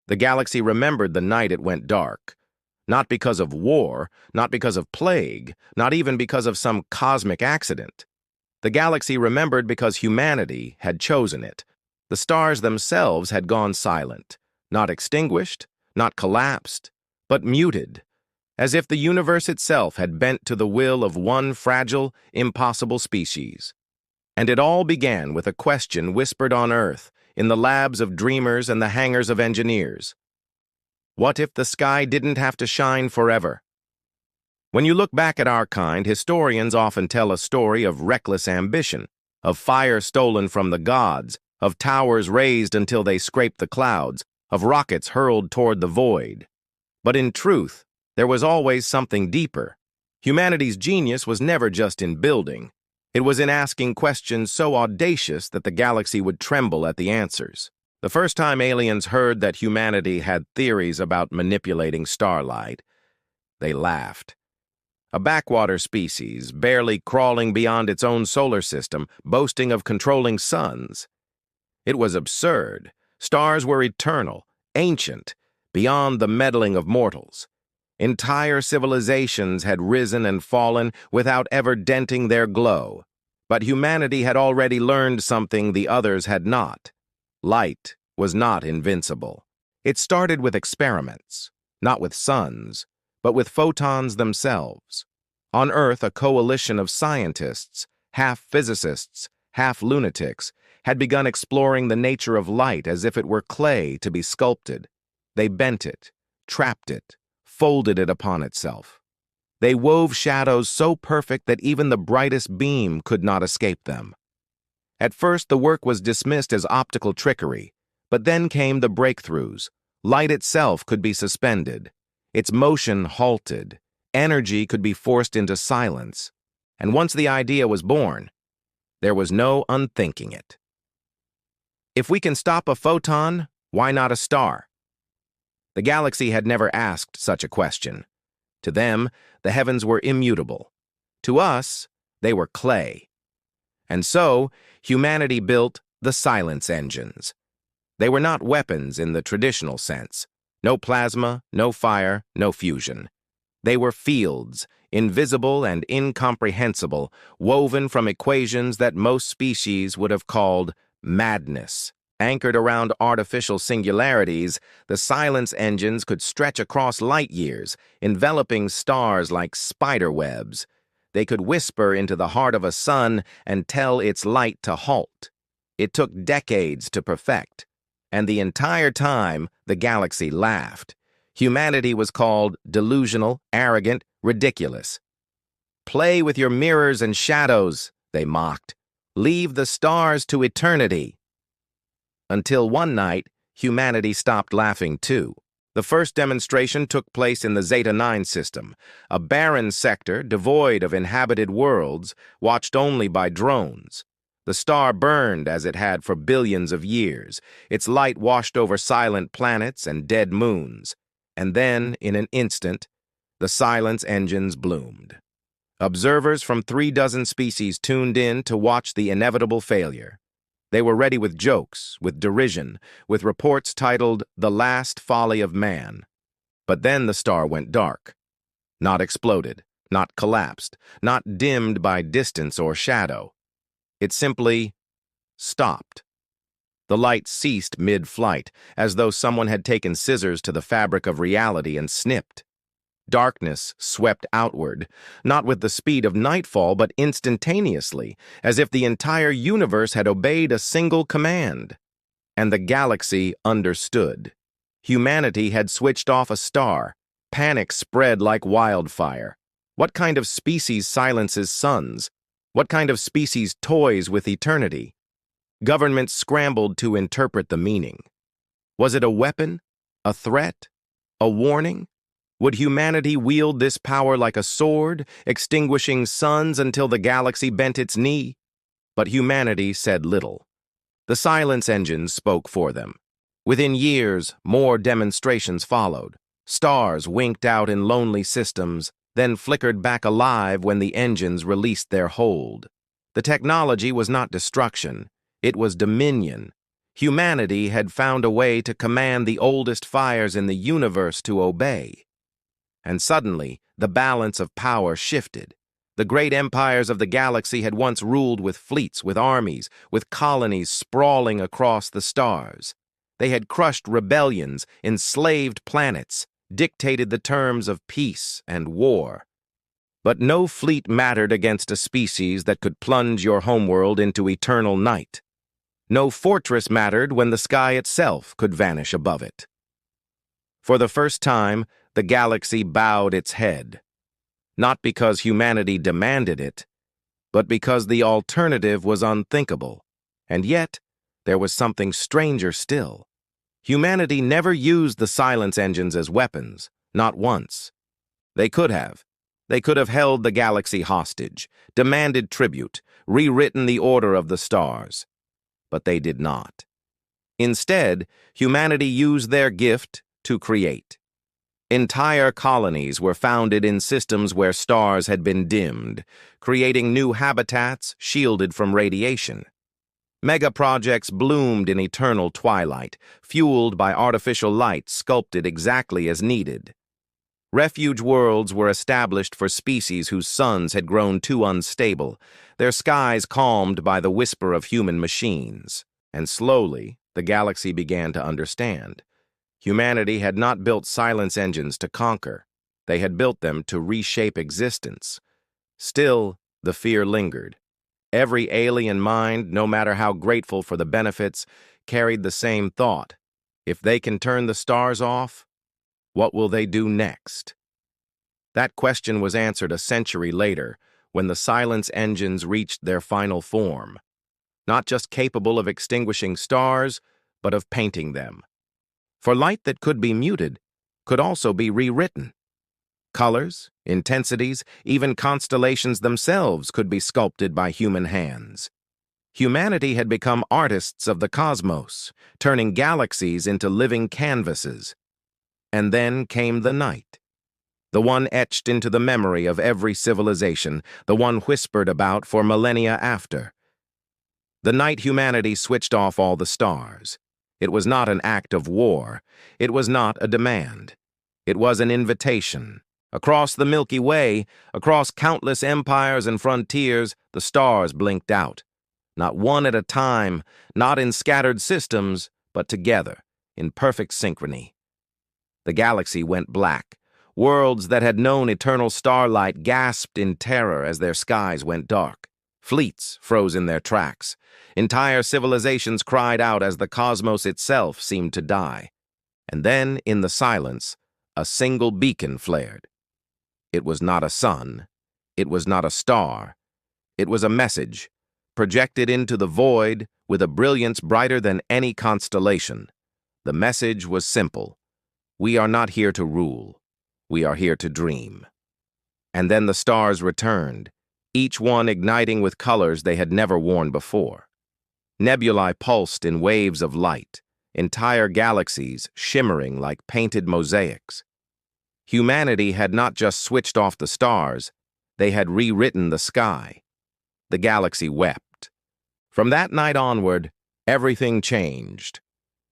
The galaxy remembered the night it went dark. Not because of war, not because of plague, not even because of some cosmic accident. The galaxy remembered because humanity had chosen it. The stars themselves had gone silent, not extinguished, not collapsed, but muted, as if the universe itself had bent to the will of one fragile, impossible species. And it all began with a question whispered on Earth, in the labs of dreamers and the hangars of engineers. What if the sky didn't have to shine forever? When you look back at our kind, historians often tell a story of reckless ambition, of fire stolen from the gods, of towers raised until they scraped the clouds, of rockets hurled toward the void. But in truth, there was always something deeper. Humanity's genius was never just in building. It was in asking questions so audacious that the galaxy would tremble at the answers. The first time aliens heard that humanity had theories about manipulating starlight, they laughed. A backwater species, barely crawling beyond its own solar system, boasting of controlling suns. It was absurd. Stars were eternal, ancient, beyond the meddling of mortals. Entire civilizations had risen and fallen without ever denting their glow. But humanity had already learned something the others had not. Light was not invincible. It started with experiments, not with suns, but with photons themselves. On Earth, a coalition of scientists, half physicists, half lunatics, had begun exploring the nature of light as if it were clay to be sculpted. They bent it, trapped it, folded it upon itself. They wove shadows so perfect that even the brightest beam could not escape them. At first, the work was dismissed as optical trickery, but then came the breakthroughs. Light itself could be suspended. Its motion halted. Energy could be forced into silence. And once the idea was born, there was no unthinking it. If we can stop a photon, why not a star? The galaxy had never asked such a question. To them, the heavens were immutable. To us, they were clay. And so, humanity built the silence engines. They were not weapons in the traditional sense. No plasma, no fire, no fusion. They were fields, invisible and incomprehensible, woven from equations that most species would have called madness. Anchored around artificial singularities, the silence engines could stretch across light years, enveloping stars like spider webs. They could whisper into the heart of a sun and tell its light to halt. It took decades to perfect, and the entire time the galaxy laughed. Humanity was called delusional, arrogant, ridiculous. "Play with your mirrors and shadows," they mocked. "Leave the stars to eternity." Until one night, humanity stopped laughing too. The first demonstration took place in the Zeta 9 system, a barren sector devoid of inhabited worlds, watched only by drones. The star burned as it had for billions of years. Its light washed over silent planets and dead moons. And then, in an instant, the silence engines bloomed. Observers from 36 species tuned in to watch the inevitable failure. They were ready with jokes, with derision, with reports titled "The Last Folly of Man." But then the star went dark. Not exploded, not collapsed, not dimmed by distance or shadow. It simply stopped. The light ceased mid-flight, as though someone had taken scissors to the fabric of reality and snipped. Darkness swept outward, not with the speed of nightfall, but instantaneously, as if the entire universe had obeyed a single command. And the galaxy understood. Humanity had switched off a star. Panic spread like wildfire. What kind of species silences suns? What kind of species toys with eternity? Governments scrambled to interpret the meaning. Was it a weapon? A threat? A warning? Would humanity wield this power like a sword, extinguishing suns until the galaxy bent its knee? But humanity said little. The silence engines spoke for them. Within years, more demonstrations followed. Stars winked out in lonely systems, then flickered back alive when the engines released their hold. The technology was not destruction. It was dominion. Humanity had found a way to command the oldest fires in the universe to obey. And suddenly, the balance of power shifted. The great empires of the galaxy had once ruled with fleets, with armies, with colonies sprawling across the stars. They had crushed rebellions, enslaved planets, dictated the terms of peace and war. But no fleet mattered against a species that could plunge your homeworld into eternal night. No fortress mattered when the sky itself could vanish above it. For the first time, the galaxy bowed its head. Not because humanity demanded it, but because the alternative was unthinkable. And yet, there was something stranger still. Humanity never used the silence engines as weapons, not once. They could have. They could have held the galaxy hostage, demanded tribute, rewritten the order of the stars. But they did not. Instead, humanity used their gift to create. Entire colonies were founded in systems where stars had been dimmed, creating new habitats shielded from radiation. Mega projects bloomed in eternal twilight, fueled by artificial light sculpted exactly as needed. Refuge worlds were established for species whose suns had grown too unstable, their skies calmed by the whisper of human machines. And slowly, the galaxy began to understand. Humanity had not built silence engines to conquer. They had built them to reshape existence. Still, the fear lingered. Every alien mind, no matter how grateful for the benefits, carried the same thought. If they can turn the stars off, what will they do next? That question was answered a century later, when the silence engines reached their final form. Not just capable of extinguishing stars, but of painting them. For light that could be muted could also be rewritten. Colors, intensities, even constellations themselves could be sculpted by human hands. Humanity had become artists of the cosmos, turning galaxies into living canvases. And then came the night. The one etched into the memory of every civilization, the one whispered about for millennia after. The night humanity switched off all the stars. It was not an act of war. It was not a demand. It was an invitation. Across the Milky Way, across countless empires and frontiers, the stars blinked out. Not one at a time, not in scattered systems, but together, in perfect synchrony. The galaxy went black. Worlds that had known eternal starlight gasped in terror as their skies went dark. Fleets froze in their tracks. Entire civilizations cried out as the cosmos itself seemed to die. And then, in the silence, a single beacon flared. It was not a sun. It was not a star. It was a message, projected into the void with a brilliance brighter than any constellation. The message was simple. We are not here to rule. We are here to dream. And then the stars returned, each one igniting with colors they had never worn before. Nebulae pulsed in waves of light, entire galaxies shimmering like painted mosaics. Humanity had not just switched off the stars, they had rewritten the sky. The galaxy wept. From that night onward, everything changed.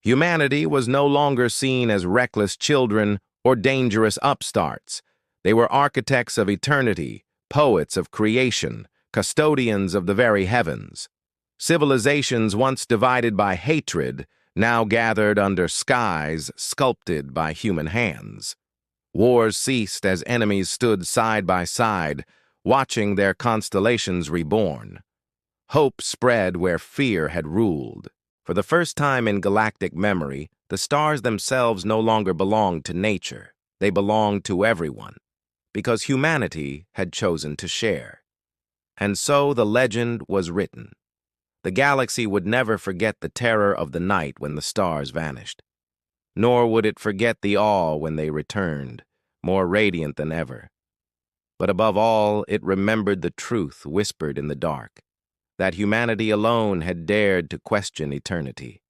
Humanity was no longer seen as reckless children or dangerous upstarts. They were architects of eternity, poets of creation, custodians of the very heavens. Civilizations once divided by hatred now gathered under skies sculpted by human hands. Wars ceased as enemies stood side by side, watching their constellations reborn. Hope spread where fear had ruled. For the first time in galactic memory, the stars themselves no longer belonged to nature. They belonged to everyone, because humanity had chosen to share. And so the legend was written. The galaxy would never forget the terror of the night when the stars vanished. Nor would it forget the awe when they returned, more radiant than ever. But above all, it remembered the truth whispered in the dark, that humanity alone had dared to question eternity.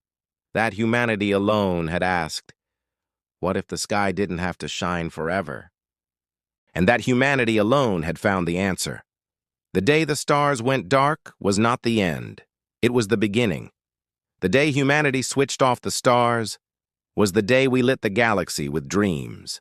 That humanity alone had asked, what if the sky didn't have to shine forever? And that humanity alone had found the answer. The day the stars went dark was not the end. It was the beginning. The day humanity switched off the stars was the day we lit the galaxy with dreams.